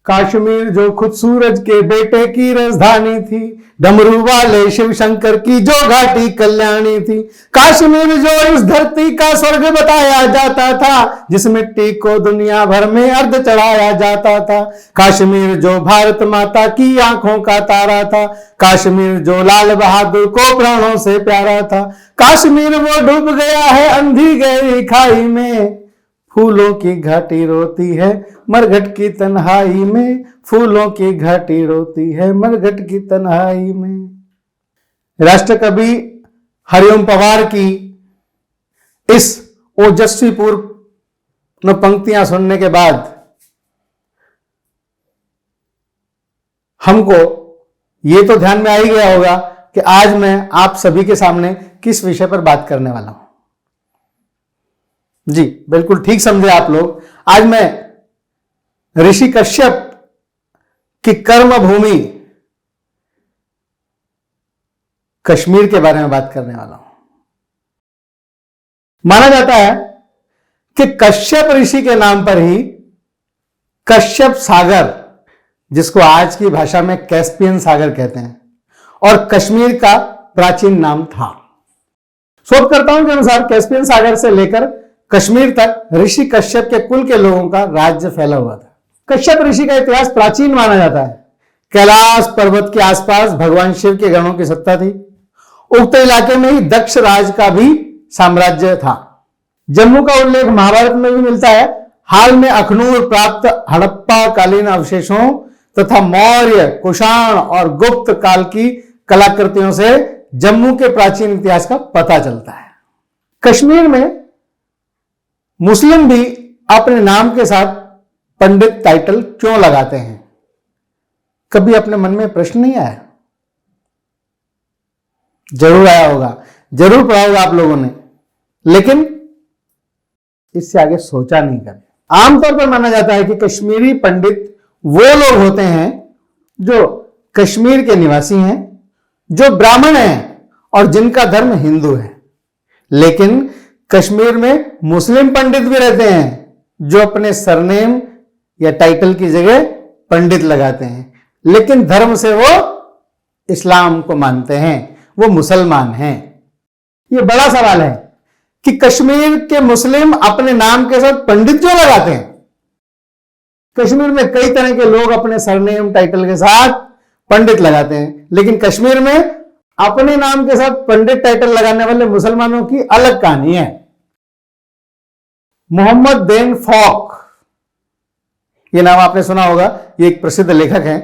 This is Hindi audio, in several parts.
कश्मीर जो खुद सूरज के बेटे की राजधानी थी, डमरू वाले शिव शंकर की जो घाटी कल्याणी थी। कश्मीर जो इस धरती का स्वर्ग बताया जाता था, जिस मिट्टी को दुनिया भर में अर्ध चढ़ाया जाता था। कश्मीर जो भारत माता की आंखों का तारा था, कश्मीर जो लाल बहादुर को प्राणों से प्यारा था। कश्मीर वो डूब गया है अंधी गहरी खाई में, फूलों की घाटी रोती है मरघट की तन्हाई में, फूलों की घाटी रोती है मरघट की तन्हाई में। राष्ट्र कवि हरिओम पवार की इस ओजस्वी पूर्ण पंक्तियां सुनने के बाद हमको ये तो ध्यान में आ ही गया होगा कि आज मैं आप सभी के सामने किस विषय पर बात करने वाला हूं। जी बिल्कुल ठीक समझे आप लोग। आज मैं ऋषि कश्यप की कर्म भूमि कश्मीर के बारे में बात करने वाला हूं। माना जाता है कि कश्यप ऋषि के नाम पर ही कश्यप सागर, जिसको आज की भाषा में कैस्पियन सागर कहते हैं, और कश्मीर का प्राचीन नाम था। शोधकर्ताओं के अनुसार कैस्पियन सागर से लेकर कश्मीर तक ऋषि कश्यप के कुल के लोगों का राज्य फैला हुआ था। कश्यप ऋषि का इतिहास प्राचीन माना जाता है। कैलाश पर्वत के आसपास भगवान शिव के गणों की सत्ता थी। उक्त इलाके में ही दक्ष राज का भी साम्राज्य था। जम्मू का उल्लेख महाभारत में भी मिलता है। हाल में अखनूर प्राप्त हड़प्पा कालीन अवशेषों तथा मौर्य, कुषाण और गुप्त काल की कलाकृतियों से जम्मू के प्राचीन इतिहास का पता चलता है। कश्मीर में मुस्लिम भी अपने नाम के साथ पंडित टाइटल क्यों लगाते हैं? कभी अपने मन में प्रश्न नहीं आया? जरूर आया होगा, जरूर पढ़ा होगा आप लोगों ने, लेकिन इससे आगे सोचा नहीं कभी। आमतौर पर माना जाता है कि कश्मीरी पंडित वो लोग होते हैं जो कश्मीर के निवासी हैं, जो ब्राह्मण हैं और जिनका धर्म हिंदू है। लेकिन कश्मीर में मुस्लिम पंडित भी रहते हैं जो अपने सरनेम या टाइटल की जगह पंडित लगाते हैं, लेकिन धर्म से वो इस्लाम को मानते हैं, वो मुसलमान हैं। ये बड़ा सवाल है कि कश्मीर के मुस्लिम अपने नाम के साथ पंडित क्यों लगाते हैं? कश्मीर में कई तरह के लोग अपने सरनेम टाइटल के साथ पंडित लगाते हैं, लेकिन कश्मीर में अपने नाम के साथ पंडित टाइटल लगाने वाले मुसलमानों की अलग कहानी है। मोहम्मद देन फॉक, ये नाम आपने सुना होगा, ये एक प्रसिद्ध लेखक हैं।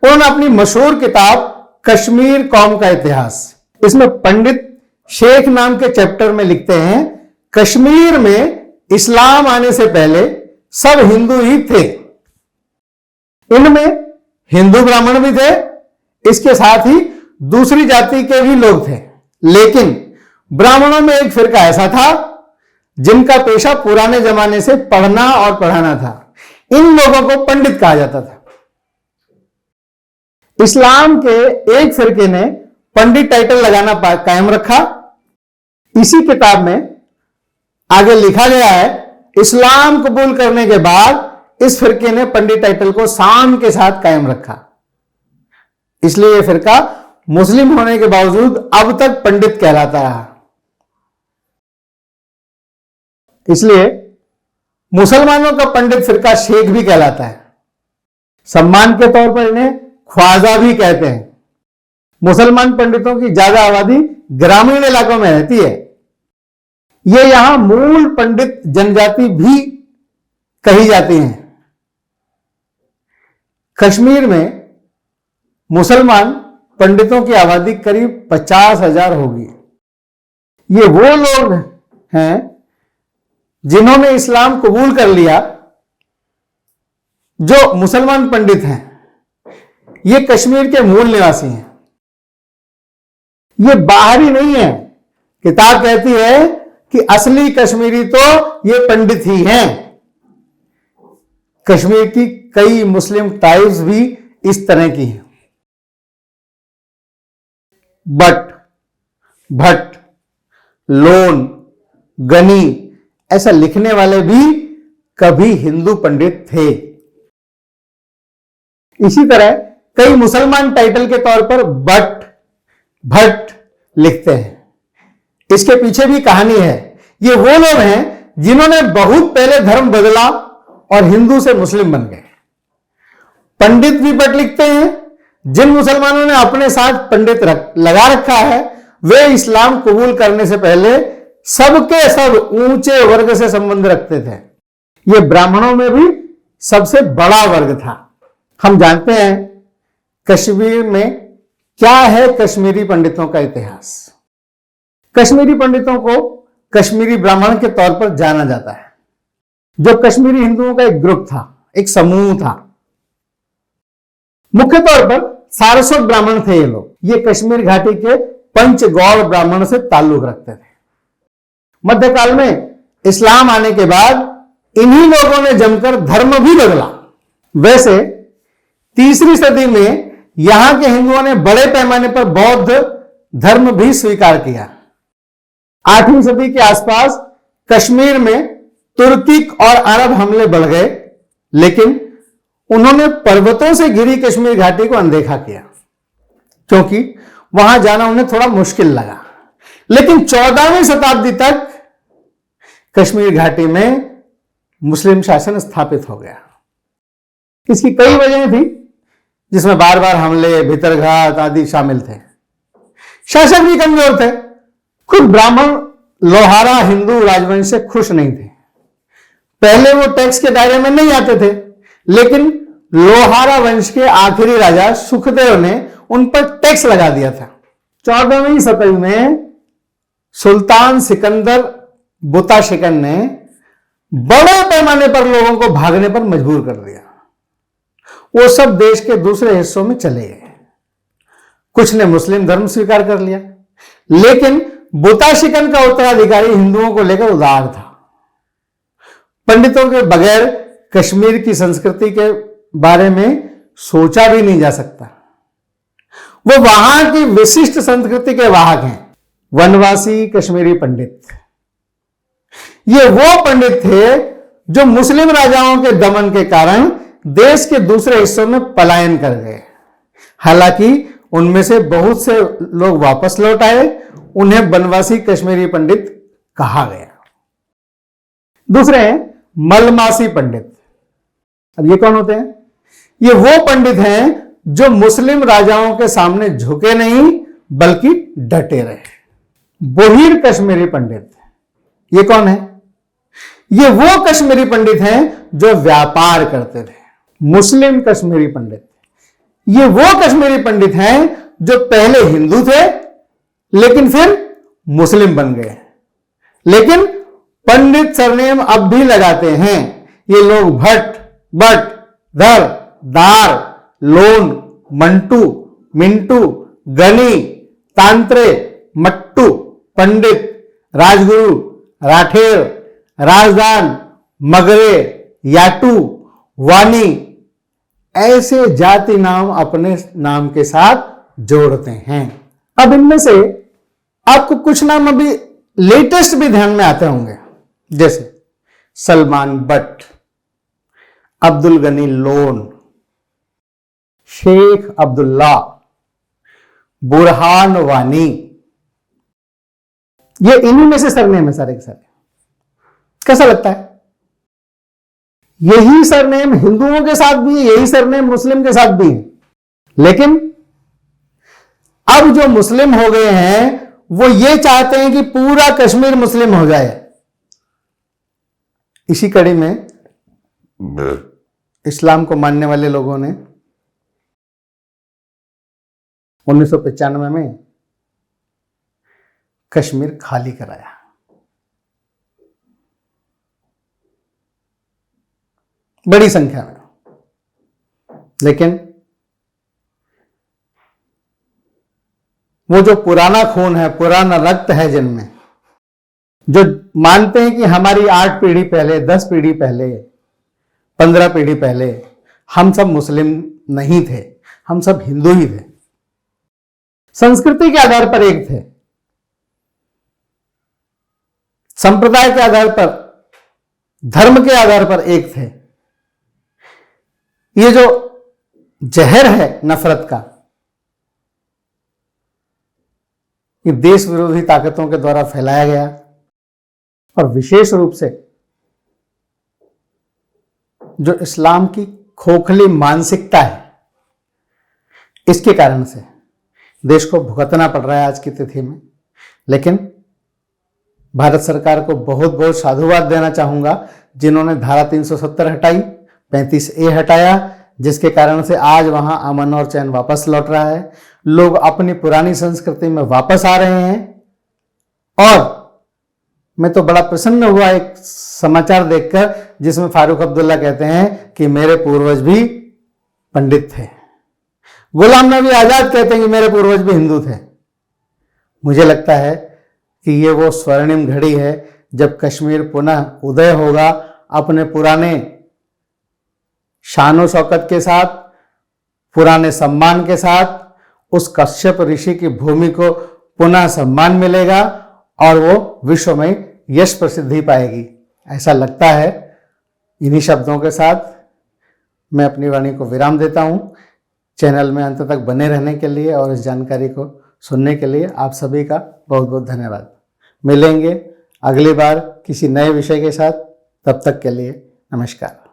उन्होंने अपनी मशहूर किताब कश्मीर कौम का इतिहास, इसमें पंडित शेख नाम के चैप्टर में लिखते हैं, कश्मीर में इस्लाम आने से पहले सब हिंदू ही थे। इनमें हिंदू ब्राह्मण भी थे, इसके साथ ही दूसरी जाति के भी लोग थे। लेकिन ब्राह्मणों में एक फिरका ऐसा था जिनका पेशा पुराने जमाने से पढ़ना और पढ़ाना था। इन लोगों को पंडित कहा जाता था। इस्लाम के एक फिरके ने पंडित टाइटल लगाना कायम रखा। इसी किताब में आगे लिखा गया है, इस्लाम कबूल करने के बाद इस फिरके ने पंडित टाइटल को शान के साथ कायम रखा। इसलिए यह फिरका मुस्लिम होने के बावजूद अब तक पंडित कहलाता रहा। इसलिए मुसलमानों का पंडित फिरका शेख भी कहलाता है। सम्मान के तौर पर इन्हें ख्वाजा भी कहते हैं। मुसलमान पंडितों की ज्यादा आबादी ग्रामीण इलाकों में रहती है। ये यहां मूल पंडित जनजाति भी कही जाती हैं। कश्मीर में मुसलमान पंडितों की आबादी करीब 50,000 होगी। ये वो लोग हैं जिन्होंने इस्लाम कबूल कर लिया, जो मुसलमान पंडित हैं। ये कश्मीर के मूल निवासी हैं। ये बाहरी नहीं है। किताब कहती है कि असली कश्मीरी तो ये पंडित ही हैं। कश्मीर की कई मुस्लिम ट्राइब्स भी इस तरह की हैं। भट्ट, लोन, गनी ऐसा लिखने वाले भी कभी हिंदू पंडित थे। इसी तरह कई मुसलमान टाइटल के तौर पर बट, भट्ट लिखते हैं। इसके पीछे भी कहानी है। ये वो लोग हैं जिन्होंने बहुत पहले धर्म बदला और हिंदू से मुस्लिम बन गए। पंडित भी बट लिखते हैं। जिन मुसलमानों ने अपने साथ पंडित लगा रखा है वे इस्लाम कबूल करने से पहले सबके सब ऊंचे वर्ग से संबंध रखते थे। ये ब्राह्मणों में भी सबसे बड़ा वर्ग था। हम जानते हैं कश्मीर में क्या है कश्मीरी पंडितों का इतिहास। कश्मीरी पंडितों को कश्मीरी ब्राह्मण के तौर पर जाना जाता है, जो कश्मीरी हिंदुओं का एक ग्रुप था, एक समूह था। मुख्य तौर पर सारस्वत ब्राह्मण थे ये लोग। ये कश्मीर घाटी के पंचगौड़ ब्राह्मण से ताल्लुक रखते थे। मध्यकाल में इस्लाम आने के बाद इन्हीं लोगों ने जमकर धर्म भी बदला। वैसे तीसरी सदी में यहां के हिंदुओं ने बड़े पैमाने पर बौद्ध धर्म भी स्वीकार किया। 8वीं सदी के आसपास कश्मीर में तुर्किक और अरब हमले बढ़ गए, लेकिन उन्होंने पर्वतों से घिरी कश्मीर घाटी को अनदेखा किया क्योंकि वहां जाना उन्हें थोड़ा मुश्किल लगा। लेकिन 14वीं शताब्दी तक कश्मीर घाटी में मुस्लिम शासन स्थापित हो गया। इसकी कई वजहें थी, जिसमें बार बार हमले, भीतरघात आदि शामिल थे। शासक भी कमजोर थे। खुद ब्राह्मण लोहारा हिंदू राजवंश से खुश नहीं थे। पहले वो टैक्स के दायरे में नहीं आते थे, लेकिन लोहारा वंश के आखिरी राजा सुखदेव ने उन पर टैक्स लगा दिया था। 14वीं सदी में सुल्तान सिकंदर बुताशिकन ने बड़े पैमाने पर लोगों को भागने पर मजबूर कर दिया। वो सब देश के दूसरे हिस्सों में चले गए। कुछ ने मुस्लिम धर्म स्वीकार कर लिया, लेकिन बुताशिकन का उत्तराधिकारी हिंदुओं को लेकर उदार था। पंडितों के बगैर कश्मीर की संस्कृति के बारे में सोचा भी नहीं जा सकता। वो वहां की विशिष्ट संस्कृति के वाहक हैं, वनवासी कश्मीरी पंडित। ये वो पंडित थे जो मुस्लिम राजाओं के दमन के कारण देश के दूसरे हिस्सों में पलायन कर गए। हालांकि उनमें से बहुत से लोग वापस लौट आए। उन्हें वनवासी कश्मीरी पंडित कहा गया। दूसरे हैं मलमासी पंडित। अब ये कौन होते हैं? ये वो पंडित हैं जो मुस्लिम राजाओं के सामने झुके नहीं बल्कि डटे रहे। बोहीर कश्मीरी पंडित, ये कौन है? ये वो कश्मीरी पंडित हैं जो व्यापार करते थे। मुस्लिम कश्मीरी पंडित, ये वो कश्मीरी पंडित हैं जो पहले हिंदू थे लेकिन फिर मुस्लिम बन गए, लेकिन पंडित सरनेम अब भी लगाते हैं। ये लोग भट्ट, बट, धर, दार, लोन, मंटू, मिंटू, गनी, तांत्रे, मट्टू, पंडित, राजगुरु, राठेर, राजदान, मगरे, याटू, वानी ऐसे जाति नाम अपने नाम के साथ जोड़ते हैं। अब इनमें से आपको कुछ नाम अभी लेटेस्ट भी ध्यान में आते होंगे, जैसे सलमान बट, अब्दुल गनी लोन, शेख अब्दुल्ला, बुरहान वानी। ये इन्हीं में से सरनेम है सारे के सारे। कैसा लगता है? यही सरनेम हिंदुओं के साथ भी है, यही सरनेम मुस्लिम के साथ भी है, लेकिन अब जो मुस्लिम हो गए हैं वो ये चाहते हैं कि पूरा कश्मीर मुस्लिम हो जाए। इसी कड़ी में इस्लाम को मानने वाले लोगों ने 1995 में कश्मीर खाली कराया। बड़ी संख्या में, लेकिन वो जो पुराना खून है, पुराना रक्त है जिनमें, जो मानते हैं कि हमारी 8 पीढ़ी पहले, 10 पीढ़ी पहले, 15 पीढ़ी पहले हम सब मुस्लिम नहीं थे, हम सब हिंदू ही थे। संस्कृति के आधार पर एक थे, संप्रदाय के आधार पर, धर्म के आधार पर एक थे। ये जो जहर है नफरत का, ये देश विरोधी ताकतों के द्वारा फैलाया गया और विशेष रूप से जो इस्लाम की खोखली मानसिकता है, इसके कारण से देश को भुगतना पड़ रहा है आज की तिथि में। लेकिन भारत सरकार को बहुत बहुत साधुवाद देना चाहूंगा जिन्होंने धारा 370 हटाई, 35A हटाया, जिसके कारण से आज वहां अमन और चैन वापस लौट रहा है। लोग अपनी पुरानी संस्कृति में वापस आ रहे हैं और मैं तो बड़ा प्रसन्न हुआ एक समाचार देखकर जिसमें फारूक अब्दुल्ला कहते हैं कि मेरे पूर्वज भी पंडित थे। गुलाम नबी आजाद कहते हैं कि मेरे पूर्वज भी हिंदू थे। मुझे लगता है कि ये वो स्वर्णिम घड़ी है जब कश्मीर पुनः उदय होगा, अपने पुराने शान शौकत के साथ, पुराने सम्मान के साथ। उस कश्यप ऋषि की भूमि को पुनः सम्मान मिलेगा और वो विश्व में यश प्रसिद्धि पाएगी, ऐसा लगता है। इन्हीं शब्दों के साथ मैं अपनी वाणी को विराम देता हूं। चैनल में अंत तक बने रहने के लिए और इस जानकारी को सुनने के लिए आप सभी का बहुत बहुत धन्यवाद। मिलेंगे अगली बार किसी नए विषय के साथ, तब तक के लिए नमस्कार।